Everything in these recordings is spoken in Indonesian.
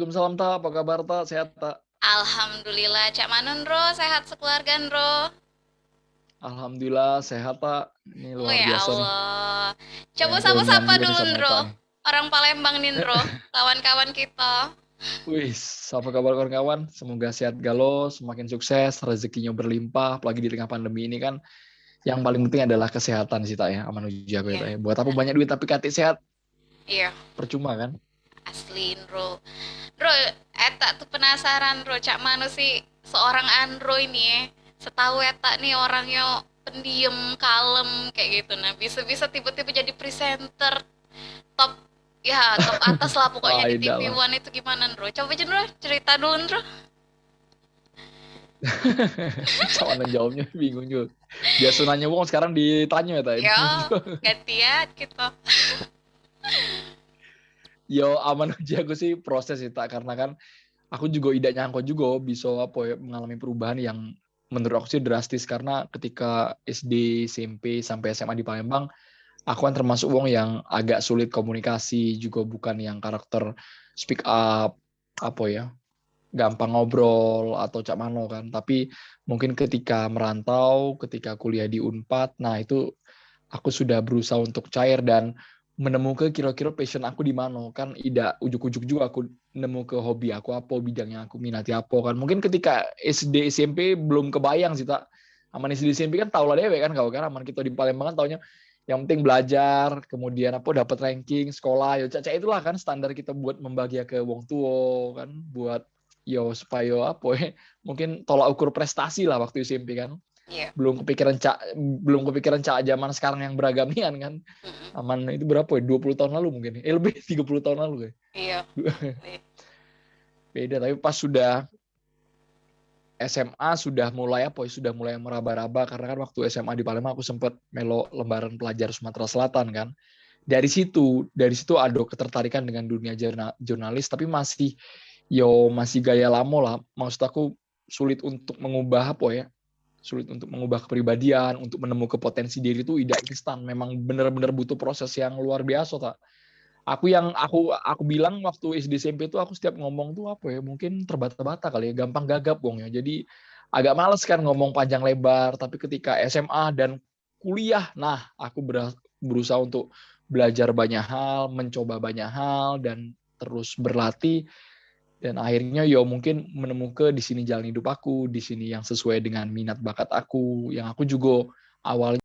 Waalaikumsalam Ta, apa kabar Ta? Sehat Ta? Alhamdulillah, Cak Manun Ro, sehat sekeluarga Ro. Alhamdulillah sehat Ta. Ini Oh luar ya biasa nih. Allah. Coba Pengen reunian sapa-sapa juga nih dulu sama Ro. Eta nih. Orang Palembang nih Ro, kawan-kawan kita. Wih, apa kabar kawan-kawan? Semoga sehat galau, semakin sukses, rezekinya berlimpah, apalagi di tengah pandemi ini kan. Yang paling penting adalah kesehatan sih Tak ya, aman uji aku ya Iya, Tak ya. Buat apa banyak duit tapi kati sehat, iya, percuma kan? asli Ro. Ro, Eta tuh penasaran Ro, Cak Manu sih seorang Andro ini ya. Setahu Eta nih orangnya pendiam, kalem kayak gitu. Nah, bisa-bisa tiba-tiba jadi presenter top ya top atas lah pokoknya Ah, di tidak TV lah. One itu gimana Ro? Coba aja Ro, cerita dulu Ro. Sama jawabnya bingung juga. Biasa nanya wong sekarang ditanya ya Tak, Yo, bingung juga. gantian gitu. Yo aman aja aku sih proses sih Tak, karena kan aku juga tidak nyangka juga bisa apa ya mengalami perubahan yang menurut aku sih drastis karena ketika SD, SMP sampai SMA di Palembang, aku kan termasuk wong yang agak sulit komunikasi, juga bukan yang karakter speak up apa ya, gampang ngobrol atau cak mano kan. Tapi mungkin ketika merantau, ketika kuliah di Unpad, nah itu aku sudah berusaha untuk cair dan menemukan kira-kira passion aku di mana kan tidak ujuk-ujuk juga aku nemu ke hobi aku apa bidangnya aku minati apa kan mungkin ketika SD SMP belum kebayang sih tak aman SD SMP kan tahu lah deh kan kau kan aman kita di Palembang kan taunya yang penting belajar kemudian apa dapat ranking sekolah yo caca itulah kan standar kita buat membahagia ke wong tua kan buat yo supaya apa ya mungkin tolak ukur prestasi lah waktu SMP kan Iya. belum kepikiran cak zaman sekarang yang beragamian kan Mm-mm. aman itu berapa ya 20 tahun lalu mungkin lebih 30 tahun lalu kayak Iya. Asli. beda tapi pas sudah SMA sudah mulai apa ya sudah mulai meraba-raba karena kan waktu SMA di Palembang aku sempat melo lembaran pelajar Sumatera Selatan kan dari situ ada ketertarikan dengan dunia jurnalis tapi masih gaya lama lah maksud aku sulit untuk mengubah apa ya sulit untuk mengubah kepribadian, untuk menemukan potensi diri itu tidak instan. Memang benar-benar butuh proses yang luar biasa, tak. Aku bilang waktu SD SMP itu aku setiap ngomong tuh apa ya, mungkin terbata-bata kali ya, gampang gagap wong ya. Jadi agak males kan ngomong panjang lebar, tapi ketika SMA dan kuliah, nah aku berusaha untuk belajar banyak hal, mencoba banyak hal dan terus berlatih dan akhirnya yo mungkin menemukan di sini jalan hidup aku, di sini yang sesuai dengan minat bakat aku, yang aku juga awalnya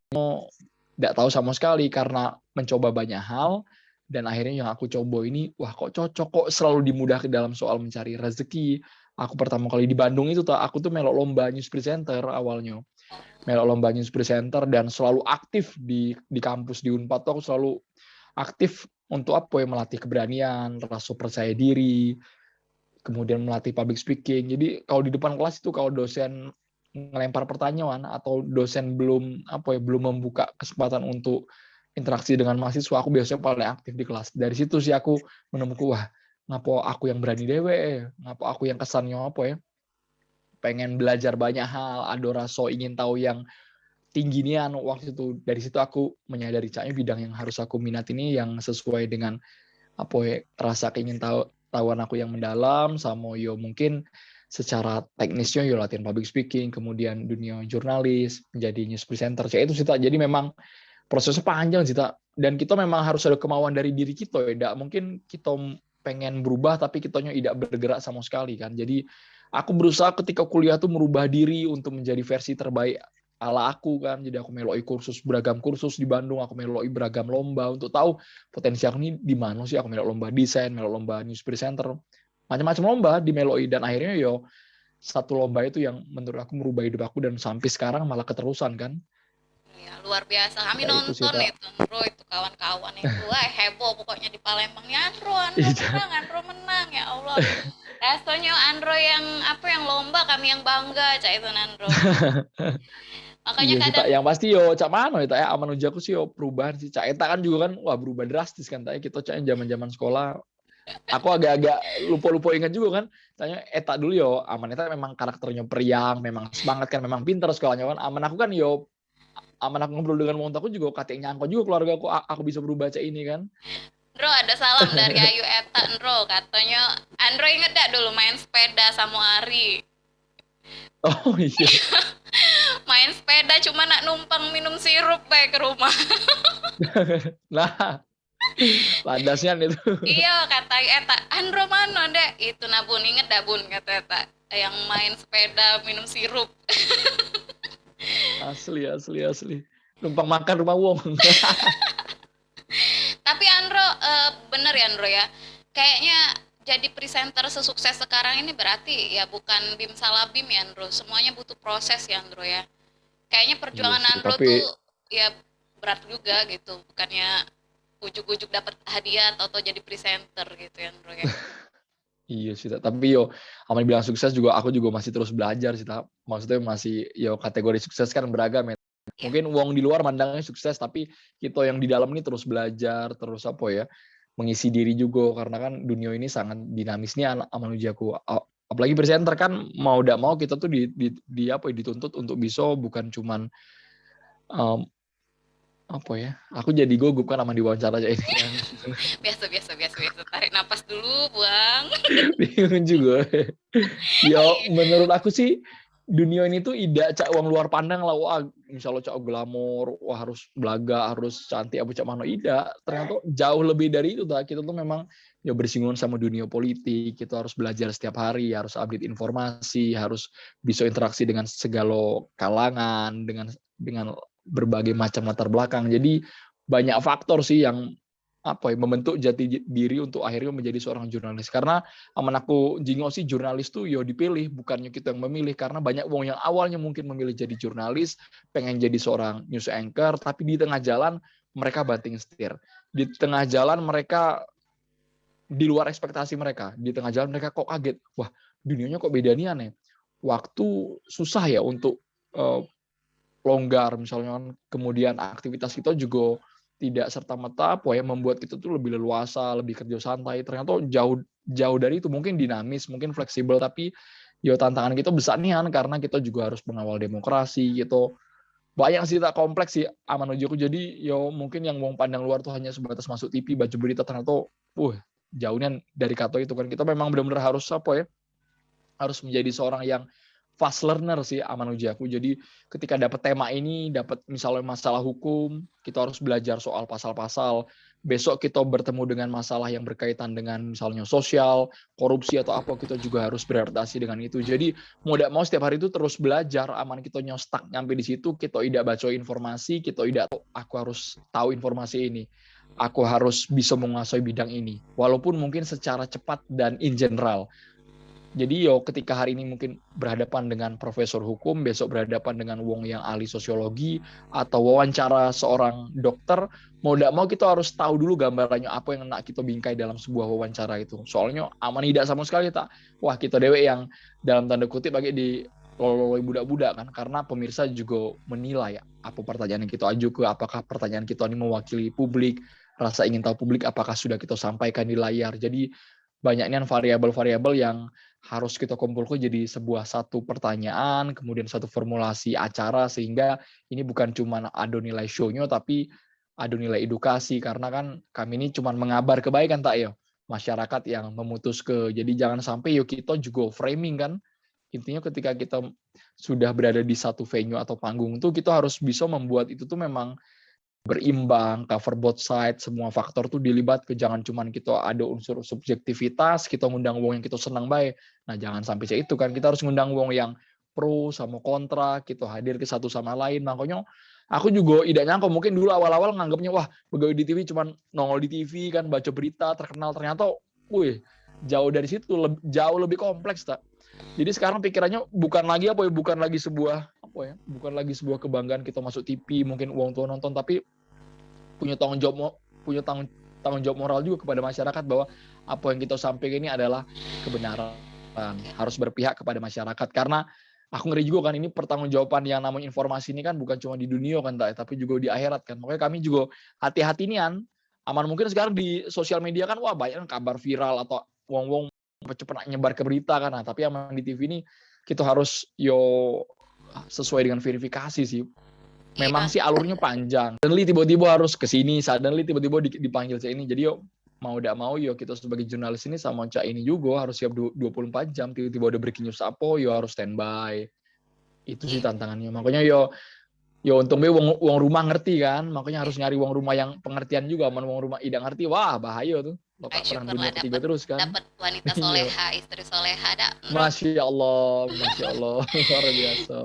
tidak tahu sama sekali karena mencoba banyak hal dan akhirnya yang aku coba ini wah kok cocok kok selalu dimudahkan dalam soal mencari rezeki. Aku pertama kali di Bandung itu aku tuh melok lomba news presenter awalnya. Melok lomba news presenter dan selalu aktif di kampus di Unpad tuh aku selalu aktif untuk apa ya melatih keberanian, rasa percaya diri, kemudian melatih public speaking. Jadi kalau di depan kelas itu kalau dosen ngelempar pertanyaan atau dosen belum membuka kesempatan untuk interaksi dengan mahasiswa, aku biasanya paling aktif di kelas. Dari situ sih aku menemukan wah, ngapa aku yang berani dewe, ngapa aku yang kesannya apa ya, pengen belajar banyak hal, ada rasa ingin tahu yang tinggi nian waktu itu. Dari situ aku menyadari caknya bidang yang harus aku minat ini yang sesuai dengan apa ya rasa keingin tahuan aku yang mendalam sama yo mungkin secara teknisnya yo latihan public speaking kemudian dunia jurnalis menjadi news presenter itu sih tak jadi memang prosesnya panjang sih tak dan kita memang harus ada kemauan dari diri kita ya tidak mungkin kita pengen berubah tapi kitanya tidak bergerak sama sekali kan jadi aku berusaha ketika kuliah tuh merubah diri untuk menjadi versi terbaik ala aku kan jadi aku meloi beragam kursus di Bandung aku meloi beragam lomba untuk tahu potensi aku ini di mana sih aku melok lomba desain melok lomba news presenter macam-macam lomba di meloi dan akhirnya yo satu lomba itu yang menurut aku merubah hidup aku dan sampai sekarang malah keterusan kan Iya, luar biasa. Kami ya itu sih nonton tak itu, Bro, itu kawan-kawan itu. Wah, heboh pokoknya di Palembang. Ya, iya Andro menang, ya Allah. Rasanya Andro yang apa yang lomba, kami yang bangga, cak itu Andro. Makanya iya sih tak kadang, yang pasti yo cak mana ya tak ya aman uji aku sih yo perubahan sih cak eta kan juga kan wah berubah drastis kan tak ya kita cak zaman-zaman sekolah aku agak-agak lupa-lupa ingat juga kan tanya eta dulu yo aman eta memang karakternya periang memang semangat kan memang pintar sekolahnya kan aman aku kan yo aman aku ngobrol dengan wong aku juga katanya nyangka juga keluarga aku bisa berubah cak ini kan Andro ada salam dari Ayu Eta Andro, katanya Andro inget gak dulu main sepeda sama Ari? Oh iya. Main sepeda cuma nak numpang minum sirup baik ke rumah. Nah, landasnya itu. Iya kata Eta, Andro mana dek? Itu nah bun, inget dah bun kata Eta, yang main sepeda minum sirup. Asli, asli, asli. Numpang makan rumah wong. Tapi Andro, bener ya Andro ya, kayaknya jadi presenter sesukses sekarang ini berarti ya bukan bim salah bim ya Andro, semuanya butuh proses ya Andro ya. Kayaknya Iya perjuangan sih, Andro tapi tuh ya berat juga gitu, bukannya ujuk-ujuk dapat hadiah atau jadi presenter gitu ya Andro ya. iya sih, tapi yo aman bilang sukses juga aku juga masih terus belajar sih, Ta. Maksudnya masih yo kategori sukses kan beragam ya. Ya, Mungkin uang di luar mandangnya sukses, tapi kita yang di dalam ini terus belajar, terus apa ya, mengisi diri juga karena kan dunia ini sangat dinamis nih aman ujiaku. Apalagi presenter kan mau tidak mau kita tuh di apa ya, dituntut untuk bisa bukan cuman em, apa ya? Aku jadi gugup kan sama diwawancara aja ini kan. biasa biasa biasa biasa. Tarik napas dulu, buang. Bingung juga. Ya Iya. menurut aku sih dunia ini tuh tidak cak uang luar pandang lah. Wah misalnya cak glamor, wah harus belaga, harus cantik, apa cak mano tidak. Ternyata jauh lebih dari itu. Kita tuh memang ya bersinggungan sama dunia politik. Kita harus belajar setiap hari, harus update informasi, harus bisa interaksi dengan segala kalangan, dengan berbagai macam latar belakang. Jadi banyak faktor sih yang apa ya, membentuk jati diri untuk akhirnya menjadi seorang jurnalis. Karena aman aku jingok sih jurnalis tuh yo dipilih, bukannya kita yang memilih. Karena banyak wong yang awalnya mungkin memilih jadi jurnalis, pengen jadi seorang news anchor, tapi di tengah jalan mereka banting setir. Di tengah jalan mereka di luar ekspektasi mereka. Di tengah jalan mereka kok kaget, wah dunianya kok beda nih aneh. Waktu susah ya untuk uh, longgar misalnya kan. Kemudian aktivitas kita juga tidak serta merta apa ya membuat kita tuh lebih leluasa, lebih kerja santai. Ternyata jauh jauh dari itu, mungkin dinamis, mungkin fleksibel, tapi yo tantangan kita besar nih kan karena kita juga harus mengawal demokrasi gitu. Banyak sih tak kompleks sih aman ujiku. Jadi yo mungkin yang wong pandang luar tuh hanya sebatas masuk TV, baca berita, ternyata jauhnya dari kata itu kan. Kita memang benar-benar harus apa ya? Harus menjadi seorang yang fast learner sih aman uji aku. Jadi ketika dapat tema ini, dapat misalnya masalah hukum, kita harus belajar soal pasal-pasal. Besok kita bertemu dengan masalah yang berkaitan dengan misalnya sosial, korupsi atau apa, kita juga harus beradaptasi dengan itu. Jadi mau tidak mau setiap hari itu terus belajar. Aman kita nyostak nyampe di situ, kita tidak baca informasi, kita tidak aku harus tahu informasi ini. Aku harus bisa menguasai bidang ini. Walaupun mungkin secara cepat dan in general. Jadi yo ketika hari ini mungkin berhadapan dengan profesor hukum, besok berhadapan dengan wong yang ahli sosiologi, atau wawancara seorang dokter, mau tidak mau kita harus tahu dulu gambarannya apa yang nak kita bingkai dalam sebuah wawancara itu. Soalnya aman tidak sama sekali tak, wah kita dewe yang dalam tanda kutip bagi di loloi budak-budak kan, karena pemirsa juga menilai apa pertanyaan yang kita ajukan, apakah pertanyaan kita ini mewakili publik, rasa ingin tahu publik apakah sudah kita sampaikan di layar. Jadi banyaknya variabel-variabel yang harus kita kumpulkan jadi sebuah satu pertanyaan, kemudian satu formulasi acara, sehingga ini bukan cuma ada nilai show-nya, tapi ada nilai edukasi, karena kan kami ini cuma mengabar kebaikan tak ya, masyarakat yang memutus ke. Jadi jangan sampai yuk kita juga framing kan. Intinya ketika kita sudah berada di satu venue atau panggung tuh, kita harus bisa membuat itu tuh memang berimbang, cover both side, semua faktor tuh dilibat ke, jangan cuman kita ada unsur subjektivitas, kita ngundang wong yang kita senang baik. Nah, jangan sampai itu kan, kita harus ngundang wong yang pro sama kontra, kita hadir ke satu sama lain. Makanya aku juga tidak nyangka, mungkin dulu awal-awal nganggapnya wah, pegawai di TV cuman nongol di TV kan, baca berita, terkenal. Ternyata jauh dari situ, jauh lebih kompleks tak. Jadi sekarang pikirannya bukan lagi apa ya, bukan lagi sebuah bukan lagi sebuah kebanggaan kita masuk TV, mungkin uang tua nonton, tapi punya tanggung jawab moral juga kepada masyarakat bahwa apa yang kita sampaikan ini adalah kebenaran. Harus berpihak kepada masyarakat, karena aku ngeri juga kan, ini pertanggungjawaban yang namanya informasi ini kan bukan cuma di dunia kan, tapi juga di akhirat kan. Makanya kami juga hati-hati nian. Aman mungkin sekarang di sosial media kan wah banyak kabar viral atau wong-wong cepat nyebar ke berita kan. Nah, tapi aman di TV ini kita harus sesuai dengan verifikasi sih. Memang Iya. sih alurnya panjang. Suddenly tiba-tiba harus ke sini, suddenly tiba-tiba dipanggil ke ini. Jadi mau tidak mau yo kita sebagai jurnalis ini sama cak ini juga harus siap 24 jam, tiba-tiba udah breaking news apa yo harus standby. Itu sih tantangannya. Makanya yo untungnya wong rumah ngerti kan, makanya harus nyari wong rumah yang pengertian juga. Man wong rumah tidak ngerti, wah bahaya tuh. Lo Ay, perang syukurlah dunia ketiga terus kan. dapat wanita Iya. soleha, istri soleha dak. Masya Allah, luar biasa.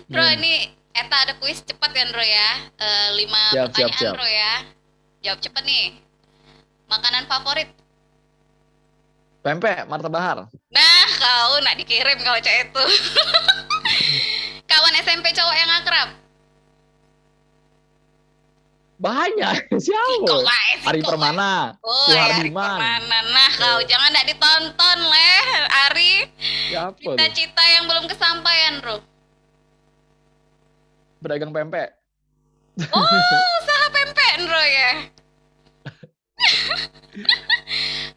Bro, ini Eta ada kuis cepat kan, Bro ya? 5 Siap, pertanyaan, siap. Bro ya. Jawab cepet nih. Makanan favorit? Pempek, Marta Bahar. Nah, kau nak dikirim kalau cak itu. Kawan SMP cowok yang akrab? Banyak, siapa? Kok main sih, Ari kok Permana, Oh, Suhardiman. Ari Permana. Nah, kau jangan nak ditonton, leh, Ari. Siapa tuh? Cita-cita yang belum kesampaian, Bro. Pedagang pempek. Oh, usaha pempek, Bro ya.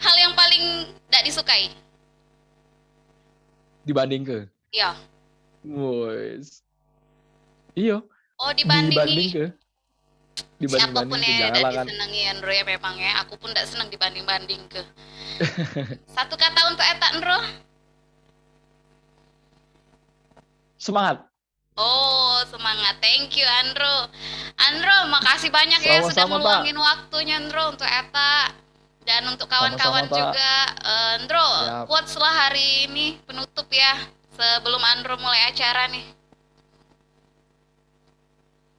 Hal yang paling tidak disukai? Dibanding ke? Ya. Boys. Iya. Oh, Dibanding dibandingi. ke? Siapapun Dibanding ke. yang tidak Janganlah kan. disenangi, Bro ya memang ya. Aku pun tidak senang dibanding-banding ke. Satu kata untuk Eta, Bro. Semangat. Oh, semangat. Thank you, Andro. Andro, makasih banyak ya sudah Sama-sama, meluangin waktunya, Andro, untuk Eta. Dan untuk kawan-kawan Sama-sama, Tak. juga. Andro, Siap. quotes lah hari ini penutup ya. Sebelum Andro mulai acara nih.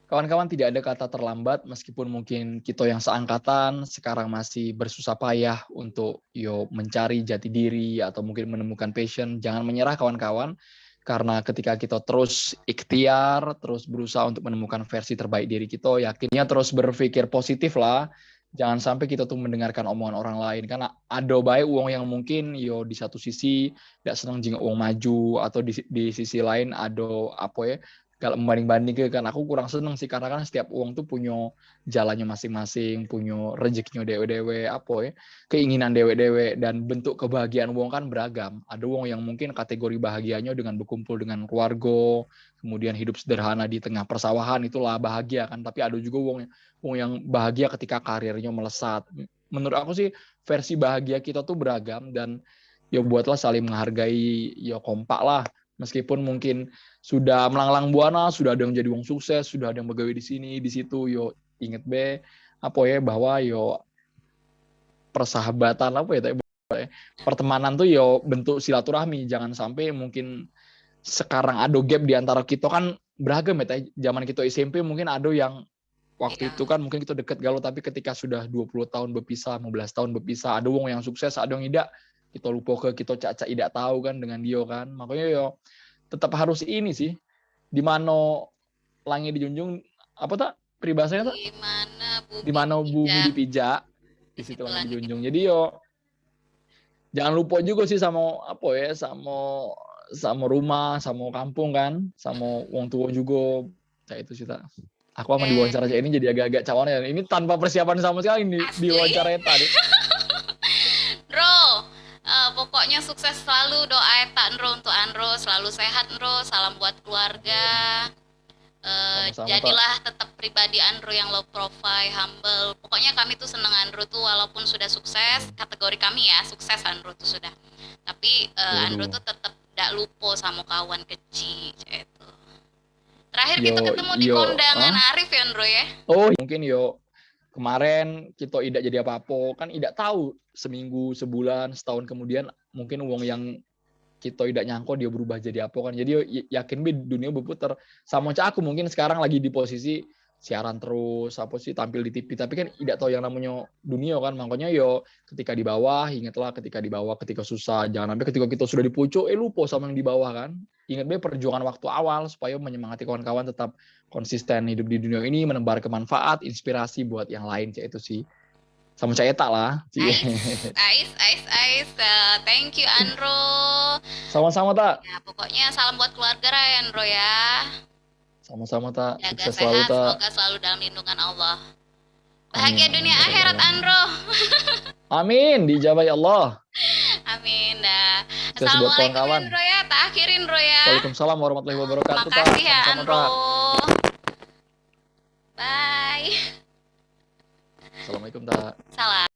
Kawan-kawan, tidak ada kata terlambat meskipun mungkin kita yang seangkatan sekarang masih bersusah payah untuk mencari jati diri atau mungkin menemukan passion. Jangan menyerah kawan-kawan, karena ketika kita terus ikhtiar, terus berusaha untuk menemukan versi terbaik diri kita, yakinnya terus berpikir positif lah. Jangan sampai kita tuh mendengarkan omongan orang lain, karena ada baik uang yang mungkin di satu sisi tidak senang jika uang maju, atau di sisi lain ada apa ya, kalau membanding-banding kan aku kurang seneng sih, karena kan setiap uang tuh punya jalannya masing-masing, punya rezekinya dewe-dewe, apa ya, keinginan dewe-dewe, dan bentuk kebahagiaan uang kan beragam. Ada uang yang mungkin kategori bahagianya dengan berkumpul dengan keluarga, kemudian hidup sederhana di tengah persawahan, itulah bahagia kan. Tapi ada juga uang yang bahagia ketika karirnya melesat. Menurut aku sih versi bahagia kita tuh beragam, dan buatlah saling menghargai, kompak lah. Meskipun mungkin sudah melanglang buana, sudah ada yang jadi wong sukses, sudah ada yang begawe di sini, di situ, inget be apa ya, bahwa persahabatan apa ya, pertemanan tuh bentuk silaturahmi. Jangan sampai mungkin sekarang ada gap di antara kita, kan beragam ya. Zaman kita SMP mungkin ada yang waktu itu kan mungkin kita deket galau, tapi ketika sudah 20 tahun berpisah, 15 tahun berpisah, ada wong yang sukses, ada yang tidak, kita lupa ke kita caca tidak tahu kan dengan dia kan. Makanya tetap harus ini sih, di mana langit dijunjung, apa tak peribahasanya tak? Di mana bumi dipijak, di situ langit dijunjung. Jadi jangan lupa juga sih sama apa ya, sama rumah, sama kampung kan, sama wong tua juga. Kayak itu sih tak. Aku sama diwawancara ini jadi agak-agak cawan ya. Ini tanpa persiapan sama sekali di wawancara tadi. Bro, pokoknya sukses selalu, doa Eta Andro untuk Andro, selalu sehat Andro, salam buat keluarga. Jadilah tetap pribadi Andro yang low profile, humble. Pokoknya kami tuh seneng Andro tuh walaupun sudah sukses, kategori kami ya sukses Andro tuh sudah. Tapi Andro tuh tetap gak lupa sama kawan kecil itu. Terakhir kita ketemu di kondangan Arif ya Andro ya. Oh mungkin kemarin kita tidak jadi apa-apa, kan tidak tahu seminggu, sebulan, setahun kemudian mungkin uang yang kita tidak nyangka dia berubah jadi apa kan. Jadi yakin dunia berputar. Sama cak aku mungkin sekarang lagi di posisi siaran terus, apa sih, tampil di TV, tapi kan tidak tahu yang namanya dunia kan. Makanya ketika di bawah, ingatlah ketika di bawah, ketika susah, jangan sampai ketika kita sudah di pucuk lupa sama yang di bawah kan. Ingat perjuangan waktu awal supaya menyemangati kawan-kawan tetap konsisten hidup di dunia ini, menebar kemanfaat, inspirasi buat yang lain, kayak itu sih. Sama Cak Eta lah. Ais. Thank you Andro. Sama-sama Tak. Ya, pokoknya salam buat keluarga Raya Andro ya. Sama-sama Tak. Jaga Sukses sehat, selalu Tak. semoga selalu dalam lindungan Allah. Bahagia dunia akhirat Andro. Amin, dijabah ya Allah. Amin dah. Sukses buat Assalamualaikum kawan-kawan. Andro ya, tak akhirin Andro ya. Waalaikumsalam warahmatullahi wabarakatuh Tak. Makasih ya Sama-sama, Andro. Tak. Bye. Assalamualaikum Tak. Salam.